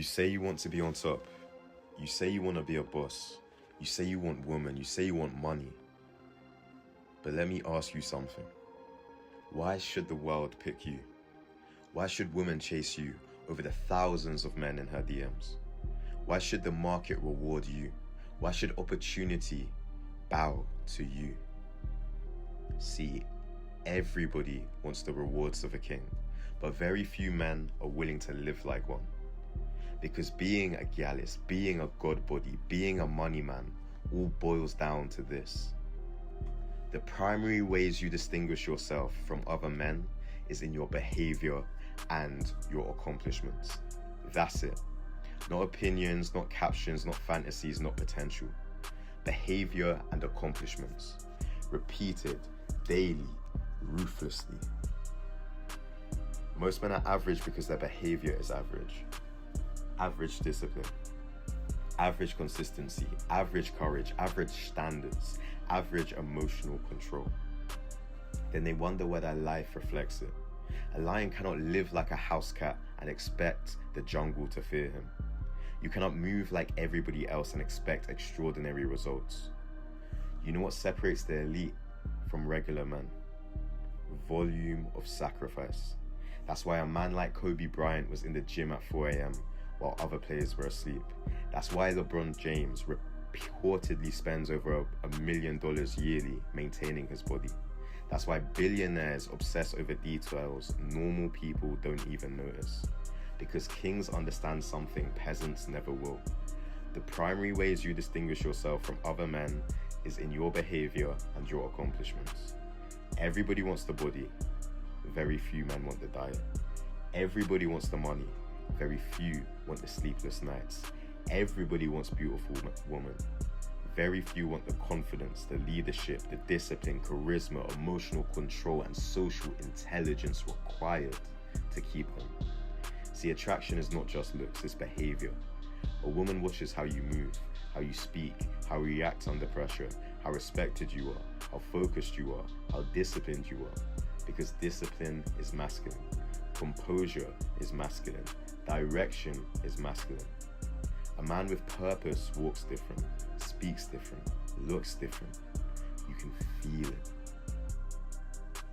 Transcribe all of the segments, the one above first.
You say you want to be on top. You say you want to be a boss. You say you want women. You say you want money. But let me ask you something. Why should the world pick you? Why should women chase you over the thousands of men in her DMs? Why should the market reward you? Why should opportunity bow to you? See, everybody wants the rewards of a king, but very few men are willing to live like one. Because being a gallus, being a god body, being a money man, all boils down to this. The primary ways you distinguish yourself from other men is in your behavior and your accomplishments. That's it. Not opinions, not captions, not fantasies, not potential. Behavior and accomplishments. Repeated, daily, ruthlessly. Most men are average because their behavior is average. Average discipline, average consistency, average courage, average standards, average emotional control. Then they wonder where their life reflects it. A lion cannot live like a house cat and expect the jungle to fear him. You cannot move like everybody else and expect extraordinary results. You know what separates the elite from regular men? Volume of sacrifice. That's why a man like Kobe Bryant was in the gym at 4 a.m. while other players were asleep. That's why LeBron James reportedly spends over $1 million yearly maintaining his body. That's why billionaires obsess over details normal people don't even notice. Because kings understand something peasants never will. The primary ways you distinguish yourself from other men is in your behavior and your accomplishments. Everybody wants the body, very few men want the diet. Everybody wants the money, very few want the sleepless nights. Everybody wants beautiful women. Very few want the confidence, the leadership, the discipline, charisma, emotional control, and social intelligence required to keep them. See, attraction is not just looks, it's behavior. A woman watches how you move, how you speak, how you react under pressure, how respected you are, how focused you are, how disciplined you are. Because discipline is masculine. Composure is masculine. Direction is masculine. A man with purpose walks different, speaks different, looks different. You can feel it.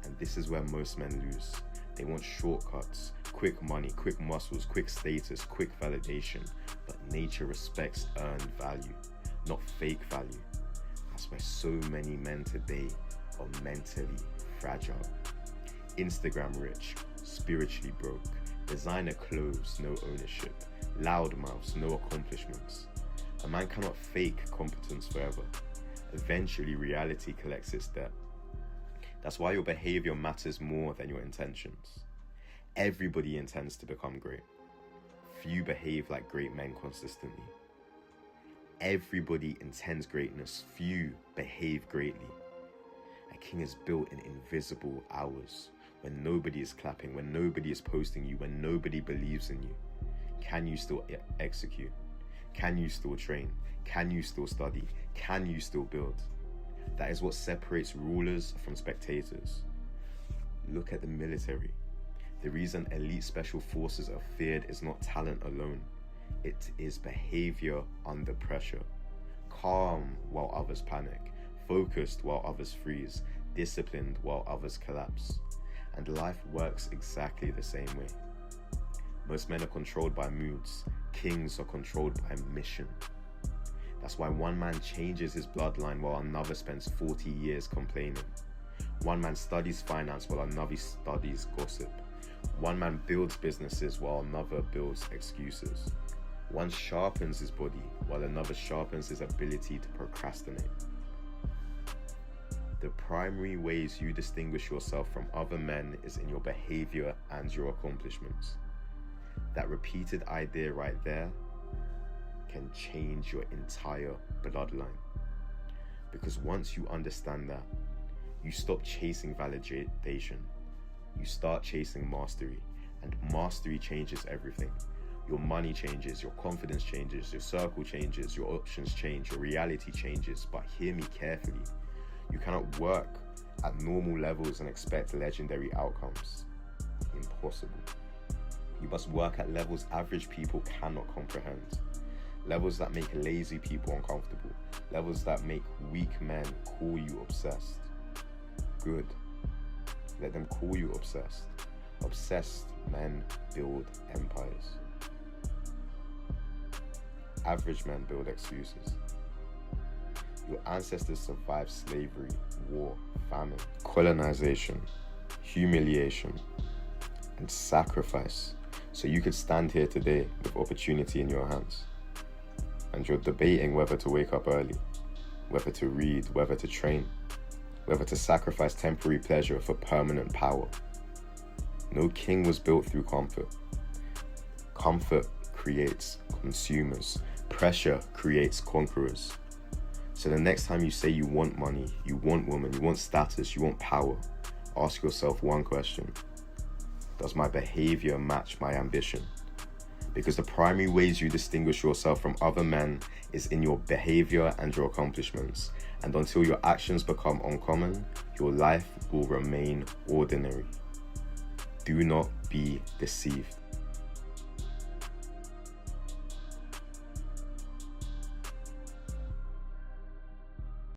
And this is where most men lose. They want shortcuts, quick money, quick muscles, quick status, quick validation. But nature respects earned value, not fake value. That's why so many men today are mentally fragile. Instagram rich, spiritually broke, designer clothes, no ownership, loudmouths, no accomplishments. A man cannot fake competence forever. Eventually, reality collects its debt. That's why your behavior matters more than your intentions. Everybody intends to become great. Few behave like great men consistently. Everybody intends greatness. Few behave greatly. A king is built in invisible hours, when nobody is clapping, when nobody is posting you, when nobody believes in you. Can you still execute? Can you still train? Can you still study? Can you still build? That is what separates rulers from spectators. Look at the military. The reason elite special forces are feared is not talent alone. It is behavior under pressure. Calm while others panic. Focused while others freeze. Disciplined while others collapse. And life works exactly the same way. Most men are controlled by moods. Kings are controlled by mission. That's why one man changes his bloodline while another spends 40 years complaining. One man studies finance while another studies gossip. One man builds businesses while another builds excuses. One sharpens his body while another sharpens his ability to procrastinate. The primary ways you distinguish yourself from other men is in your behavior and your accomplishments. That repeated idea right there can change your entire bloodline. Because once you understand that, you stop chasing validation. You start chasing mastery. And mastery changes everything. Your money changes, your confidence changes, your circle changes, your options change, your reality changes. But hear me carefully. You cannot work at normal levels and expect legendary outcomes. Impossible. You must work at levels average people cannot comprehend. Levels that make lazy people uncomfortable. Levels that make weak men call you obsessed. Good. Let them call you obsessed. Obsessed men build empires. Average men build excuses. Your ancestors survived slavery, war, famine, colonization, humiliation, and sacrifice, so you could stand here today with opportunity in your hands. And you're debating whether to wake up early, whether to read, whether to train, whether to sacrifice temporary pleasure for permanent power. No king was built through comfort. Comfort creates consumers. Pressure creates conquerors. So the next time you say you want money, you want women, you want status, you want power, ask yourself one question. Does my behavior match my ambition? Because the primary ways you distinguish yourself from other men is in your behavior and your accomplishments. And until your actions become uncommon, your life will remain ordinary. Do not be deceived.